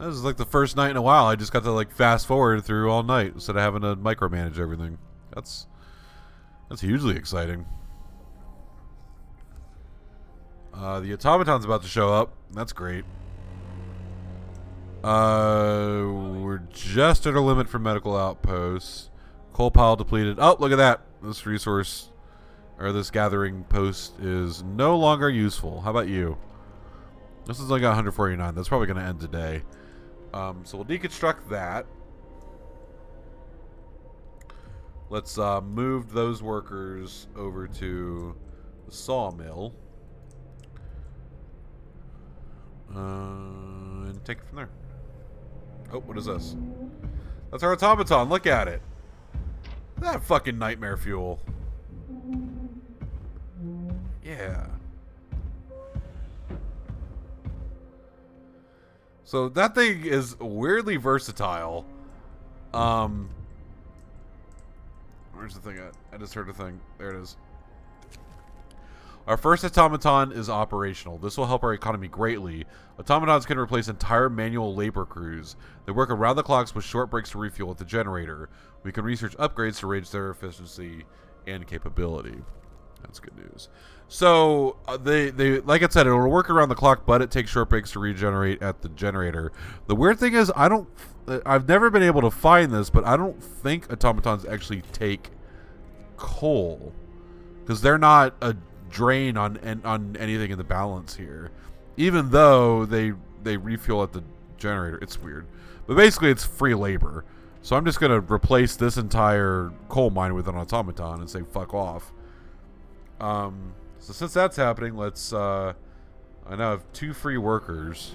[SPEAKER 1] This is like the first night in a while I just got to like fast forward through all night instead of having to micromanage everything. That's hugely exciting. The automaton's about to show up. That's great. We're just at our limit for medical outposts. Coal pile depleted. Oh, look at that. This resource, or this gathering post, is no longer useful. How about you? This is like 149. That's probably going to end today. So we'll deconstruct that. Let's move those workers over to the sawmill. And take it from there. Oh, what is this? That's our automaton. Look at it. That fucking nightmare fuel. Yeah. So that thing is weirdly versatile. Where's the thing at? I just heard a thing. There it is. Our first automaton is operational. This will help our economy greatly. Automatons can replace entire manual labor crews. They work around the clocks with short breaks to refuel at the generator. We can research upgrades to raise their efficiency and capability. That's good news. So they like I said, it'll work around the clock, but it takes short breaks to regenerate at the generator. The weird thing is, I've never been able to find this, but I don't think automatons actually take coal, because they're not a drain on anything in the balance here, even though they refuel at the generator. It's weird, but basically it's free labor. So I'm just gonna replace this entire coal mine with an automaton and say fuck off. So since that's happening, let's I now have 2 free workers.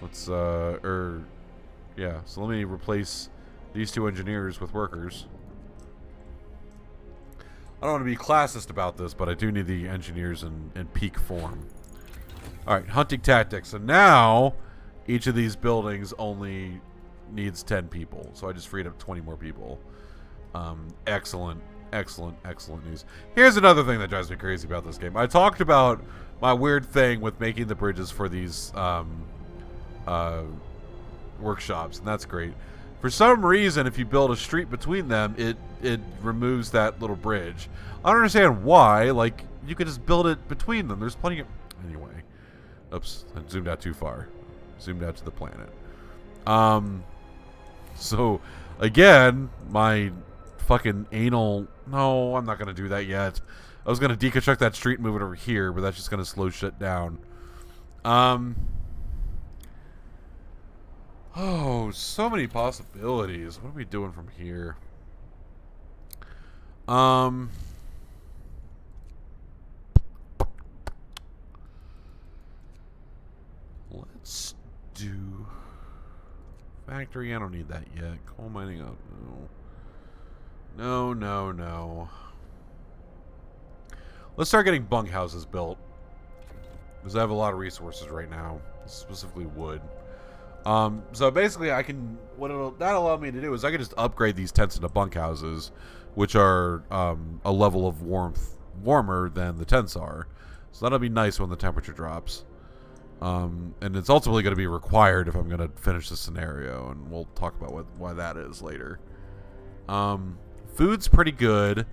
[SPEAKER 1] Let's yeah, so let me replace these 2 engineers with workers. I don't want to be classist about this, but I do need the engineers in peak form. Alright, hunting tactics. So now each of these buildings only needs 10 people. So I just freed up 20 more people. Excellent news. Here's another thing that drives me crazy about this game. I talked about my weird thing with making the bridges for these workshops, and that's great. For some reason, if you build a street between them, it removes that little bridge. I don't understand why. Like, you could just build it between them. There's plenty of... Anyway. Oops. I zoomed out too far. Zoomed out to the planet. So, again, my fucking anal... No, I'm not going to do that yet. I was going to deconstruct that street and move it over here, but that's just going to slow shit down. Oh, so many possibilities. What are we doing from here? Let's do factory. I don't need that yet. Coal mining up. No. Let's start getting bunkhouses built, because I have a lot of resources right now, specifically wood. So basically, I can... that'll allow me to do is I can just upgrade these tents into bunkhouses, which are a level of warmer than the tents are. So that'll be nice when the temperature drops. And it's ultimately going to be required if I'm going to finish this scenario, and we'll talk about why that is later. Food's pretty good.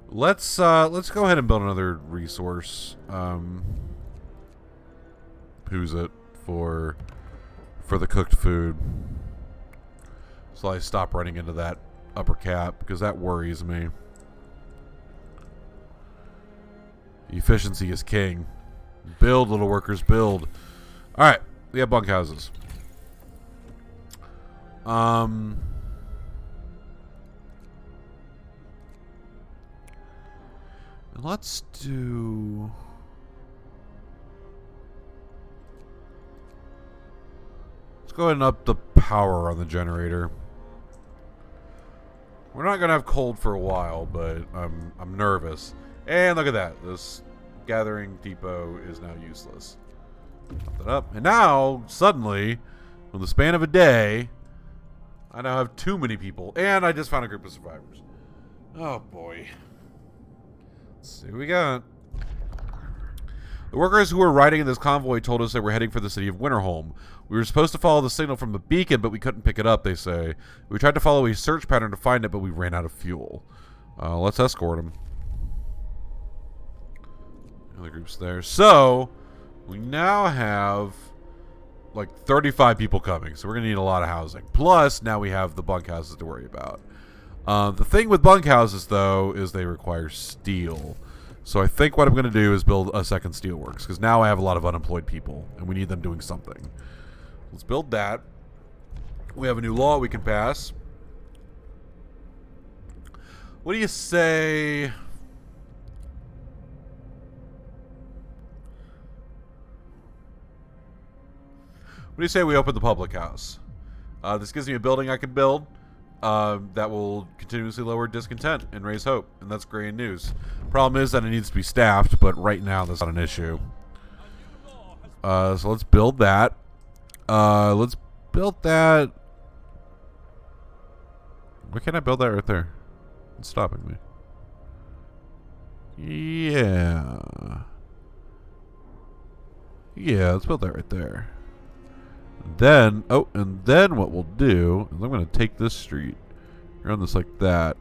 [SPEAKER 1] Let's go ahead and build another resource. Who's it for the cooked food? So I stop running into that upper cap, because that worries me. Efficiency is king. Build, little workers, build. Alright, we have bunkhouses. Let's do... Let's go ahead and up the power on the generator. We're not gonna have cold for a while, but I'm nervous. And look at that. This gathering depot is now useless. Pop that up. And now, suddenly, in the span of a day, I now have too many people. And I just found a group of survivors. Oh boy. Let's see what we got. The workers who were riding in this convoy told us they were heading for the city of Winterhome. We were supposed to follow the signal from the beacon, but we couldn't pick it up, they say. We tried to follow a search pattern to find it, but we ran out of fuel. Let's escort them. Other groups there. So, we now have like 35 people coming, so we're going to need a lot of housing. Plus, now we have the bunkhouses to worry about. The thing with bunkhouses, though, is they require steel. So I think what I'm going to do is build a second steelworks, because now I have a lot of unemployed people, and we need them doing something. Let's build that. We have a new law we can pass. What do you say... What do you say we open the public house? This gives me a building I can build that will continuously lower discontent and raise hope, and that's great news. Problem is that it needs to be staffed, but right now that's not an issue. So let's build that. Let's build that. Why can't I build that right there? It's stopping me. Yeah. Yeah, let's build that right there. Then, and then what we'll do is I'm going to take this street, run this like that,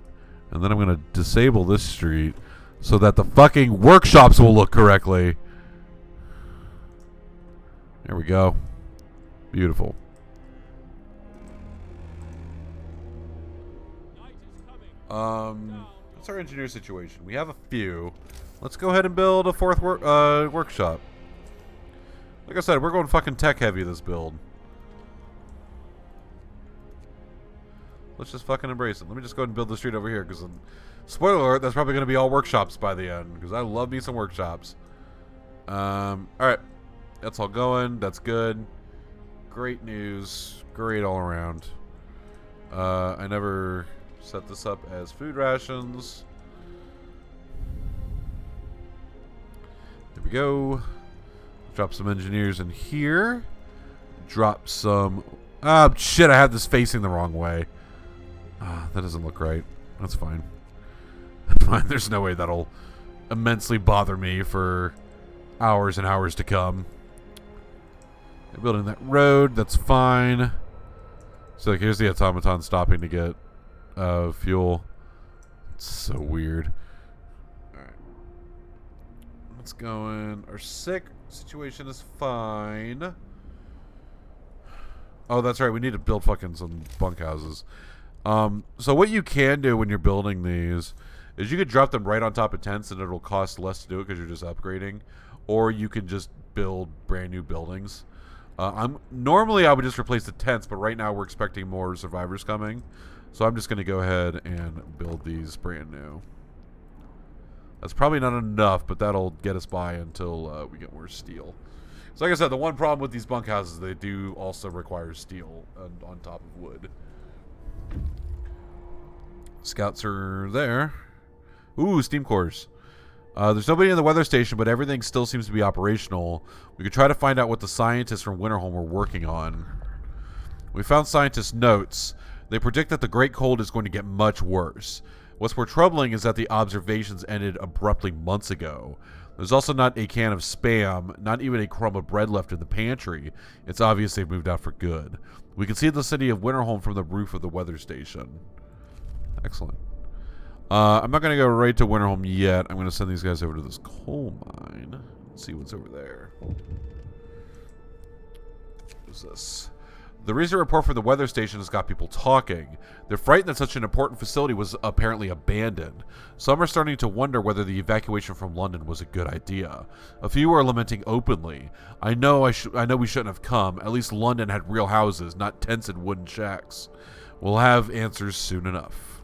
[SPEAKER 1] and then I'm going to disable this street so that the fucking workshops will look correctly. There we go. Beautiful. What's our engineer situation? We have a few. Let's go ahead and build a fourth workshop. Like I said, we're going fucking tech heavy this build. Let's just fucking embrace it. Let me just go ahead and build the street over here, because, spoiler alert, that's probably going to be all workshops by the end, because I love me some workshops. Alright. That's all going. That's good. Great news. Great all around. I never set this up as food rations. There we go. Drop some engineers in here. Drop some... Ah, shit, I have this facing the wrong way. That doesn't look right. That's fine. That's fine. There's no way that'll immensely bother me for hours and hours to come. They're building that road. That's fine. So like, here's the automaton stopping to get fuel. It's so weird. Alright. Let's go in. Our sick situation is fine. Oh, that's right. We need to build fucking some bunkhouses. So what you can do when you're building these is you could drop them right on top of tents and it'll cost less to do it because you're just upgrading. Or you can just build brand new buildings. Normally I would just replace the tents, but right now we're expecting more survivors coming. So I'm just going to go ahead and build these brand new. That's probably not enough, but that'll get us by until we get more steel. So like I said, the one problem with these bunkhouses, they do also require steel on top of wood. Scouts are there. Ooh, steam cores. There's nobody in the weather station, but everything still seems to be operational. We could try to find out what the scientists from Winterhome were working on. We found scientists' notes. They predict that the Great Cold is going to get much worse. What's more troubling is that the observations ended abruptly months ago. There's also not a can of Spam, not even a crumb of bread left in the pantry. It's obvious they've moved out for good. We can see the city of Winterhome from the roof of the weather station. Excellent. I'm not going to go right to Winterhome yet. I'm going to send these guys over to this coal mine. Let's see what's over there. What's this? The recent report from the weather station has got people talking. They're frightened that such an important facility was apparently abandoned. Some are starting to wonder whether the evacuation from London was a good idea. A few are lamenting openly. I know we shouldn't have come. At least London had real houses, not tents and wooden shacks. We'll have answers soon enough.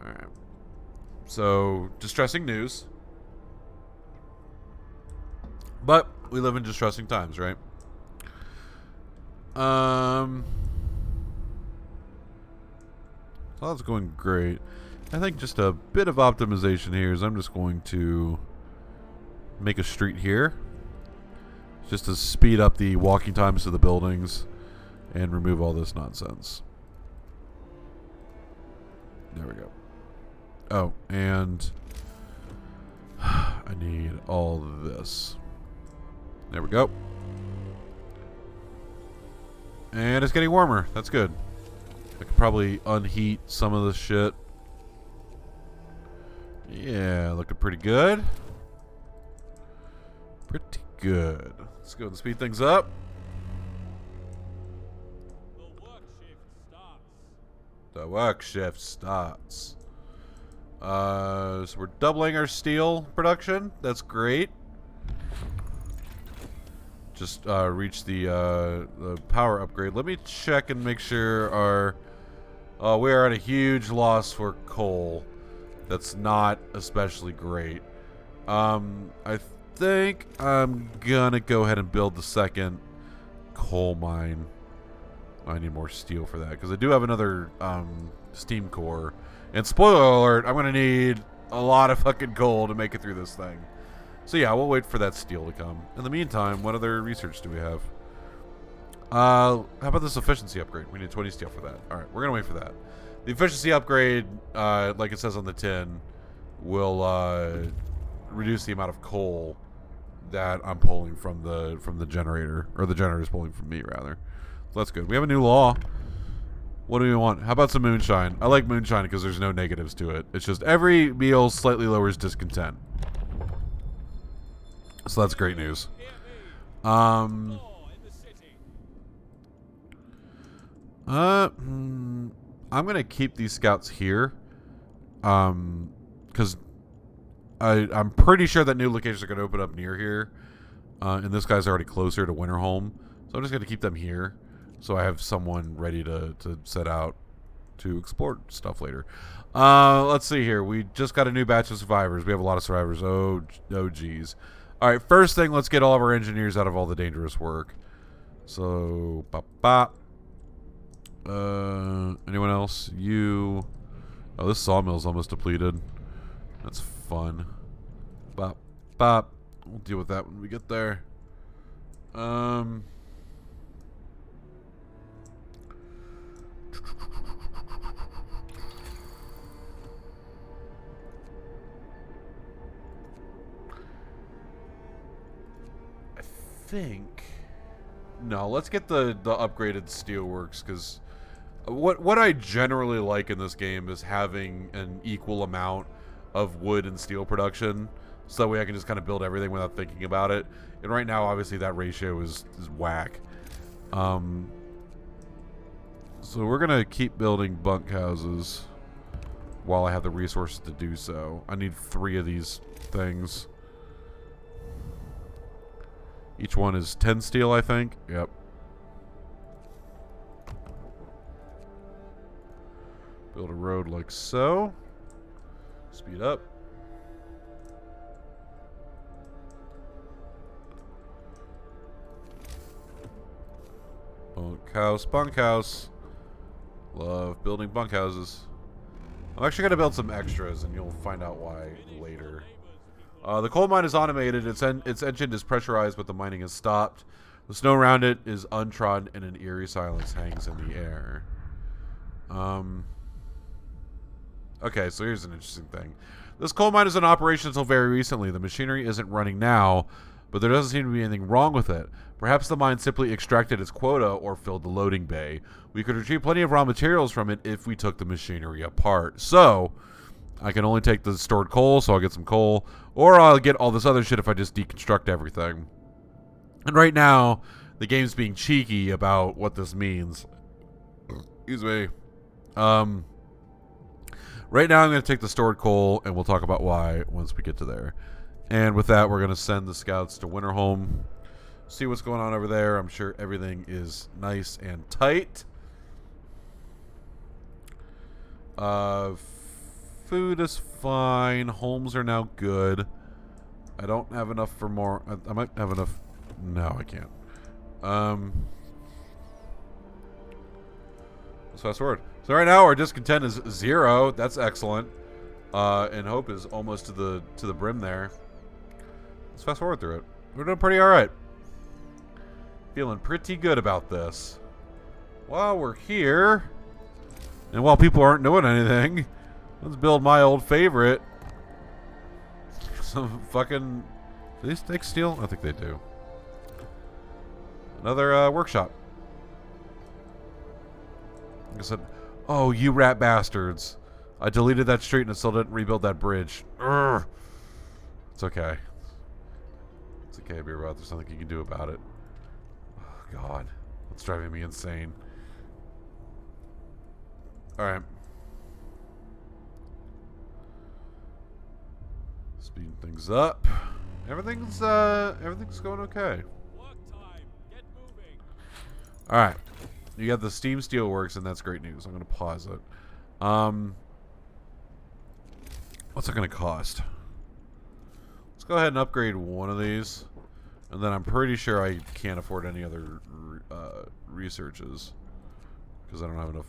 [SPEAKER 1] Alright. So, distressing news. But we live in distressing times, right? So that's going great. I think just a bit of optimization here is I'm just going to make a street here just to speed up the walking times to the buildings and remove all this nonsense. There we go. Oh, and I need all of this. There we go. And it's getting warmer. That's good. I could probably unheat some of this shit. Yeah, looking pretty good. Pretty good. Let's go and speed things up. The work shift starts. So we're doubling our steel production. That's great. Just reached the power upgrade. Let me check and make sure our... we are at a huge loss for coal. That's not especially great. I think I'm gonna go ahead and build the second coal mine. I need more steel for that because I do have another steam core. And spoiler alert, I'm gonna need a lot of fucking coal to make it through this thing. So yeah, we'll wait for that steel to come. In the meantime, what other research do we have? How about this efficiency upgrade? We need 20 steel for that. Alright, we're gonna wait for that. The efficiency upgrade, like it says on the tin, will reduce the amount of coal that I'm pulling from the generator. Or the generator's pulling from me, rather. So that's good. We have a new law. What do we want? How about some moonshine? I like moonshine because there's no negatives to it. It's just every meal slightly lowers discontent. So that's great news. I'm gonna keep these scouts here, because I'm pretty sure that new locations are gonna open up near here, and this guy's already closer to Winterhome, so I'm just gonna keep them here, so I have someone ready to set out to explore stuff later. Let's see here. We just got a new batch of survivors. We have a lot of survivors. Oh geez. All right, first thing, let's get all of our engineers out of all the dangerous work. So, anyone else? You. Oh, this sawmill's almost depleted. That's fun. We'll deal with that when we get there. I think No, let's get the upgraded steelworks, because what I generally like in this game is having an equal amount of wood and steel production, so that way I can just kind of build everything without thinking about it. And right now, obviously, that ratio is whack. So we're gonna keep building bunkhouses while I have the resources to do so. I need 3 of these things. Each one is 10 steel, I think. Yep. Build a road like so. Speed up. Bunkhouse, bunkhouse. Love building bunkhouses. I'm actually going to build some extras, and you'll find out why later. The coal mine is automated. Its engine is pressurized, but the mining is stopped. The snow around it is untrodden, and an eerie silence hangs in the air. Okay, so here's an interesting thing. This coal mine is in operation until very recently. The machinery isn't running now, but there doesn't seem to be anything wrong with it. Perhaps the mine simply extracted its quota or filled the loading bay. We could retrieve plenty of raw materials from it if we took the machinery apart. So, I can only take the stored coal, so I'll get some coal. Or I'll get all this other shit if I just deconstruct everything. And right now, the game's being cheeky about what this means. Excuse me. Right now I'm going to take the stored coal, and we'll talk about why once we get to there. And with that, we're going to send the scouts to Winterhome. See what's going on over there. I'm sure everything is nice and tight. Food is fine. Homes are now good. I don't have enough for more. I might have enough. No, I can't. Let's fast forward. So right now our discontent is 0. That's excellent. And hope is almost to the brim there. Let's fast forward through it. We're doing pretty all right. Feeling pretty good about this. While we're here, and while people aren't doing anything, let's build my old favorite. Some fucking... Do these take steel? I think they do. Another workshop. Like I said, oh, you rat bastards. I deleted that street and it still didn't rebuild that bridge. Urgh. It's okay. It's okay, Beer Bot. There's something you can do about it. Oh, God. That's driving me insane. Alright. Speeding things up. Everything's going okay. Alright. You got the Steam Steelworks, and that's great news. I'm going to pause it. What's it going to cost? Let's go ahead and upgrade one of these. And then I'm pretty sure I can't afford any other researches. Because I don't have enough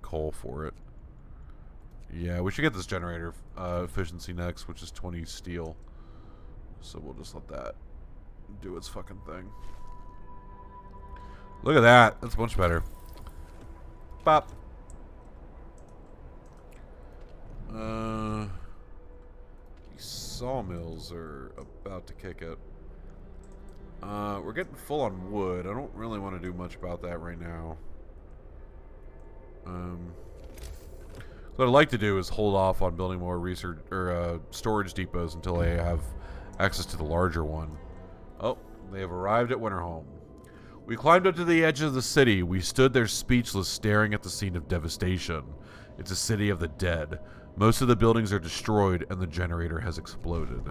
[SPEAKER 1] coal for it. Yeah, we should get this generator efficiency next, which is 20 steel. So we'll just let that do its fucking thing. Look at that. That's much better. Bop. These sawmills are about to kick it. We're getting full on wood. I don't really want to do much about that right now. What I'd like to do is hold off on building more research or storage depots until I have access to the larger one. Oh, they have arrived at Winterhome. We climbed up to the edge of the city. We stood there speechless, staring at the scene of devastation. It's a city of the dead. Most of the buildings are destroyed, and the generator has exploded.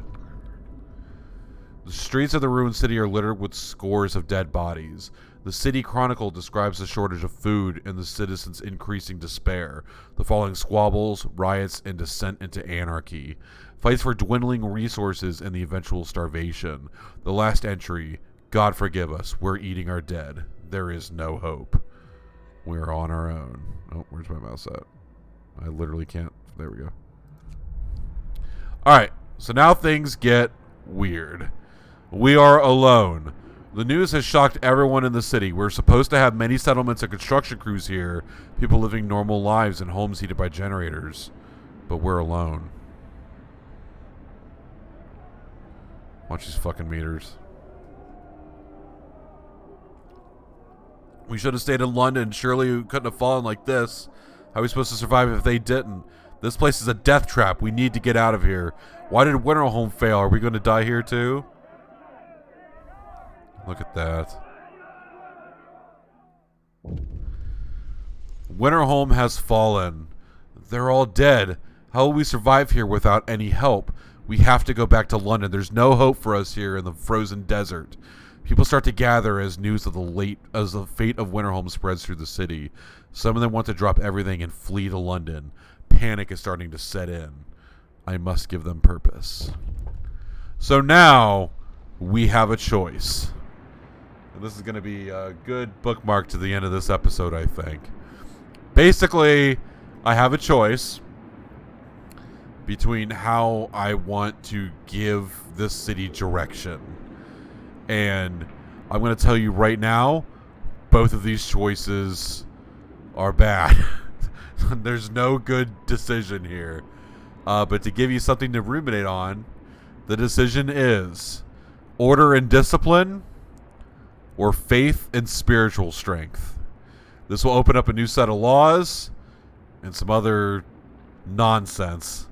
[SPEAKER 1] The streets of the ruined city are littered with scores of dead bodies. The City Chronicle describes the shortage of food and the citizens' increasing despair, the following squabbles, riots, and descent into anarchy. Fights for dwindling resources and the eventual starvation. The last entry, God forgive us, we're eating our dead. There is no hope. We're on our own. Oh, where's my mouse at? I literally can't. There we go. Alright, so now things get weird. We are alone. The news has shocked everyone in the city. We're supposed to have many settlements and construction crews here, people living normal lives in homes heated by generators. But we're alone. Watch these fucking meters. We should have stayed in London. Surely we couldn't have fallen like this. How are we supposed to survive if they didn't? This place is a death trap. We need to get out of here. Why did Winterhome fail? Are we going to die here too? Look at that. Winterhome has fallen. They're all dead. How will we survive here without any help? We have to go back to London. There's no hope for us here in the frozen desert. People start to gather as news of the fate of Winterhome spreads through the city. Some of them want to drop everything and flee to London. Panic is starting to set in. I must give them purpose. So now we have a choice. And this is going to be a good bookmark to the end of this episode, I think. Basically, I have a choice between how I want to give this city direction. And I'm going to tell you right now, both of these choices are bad. There's no good decision here. But to give you something to ruminate on, the decision is order and discipline or faith and spiritual strength. This will open up a new set of laws and some other nonsense.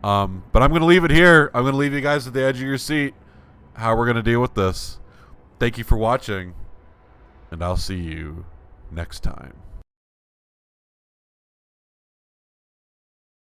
[SPEAKER 1] But I'm going to leave it here. I'm going to leave you guys at the edge of your seat how we're going to deal with this. Thank you for watching, and I'll see you next time.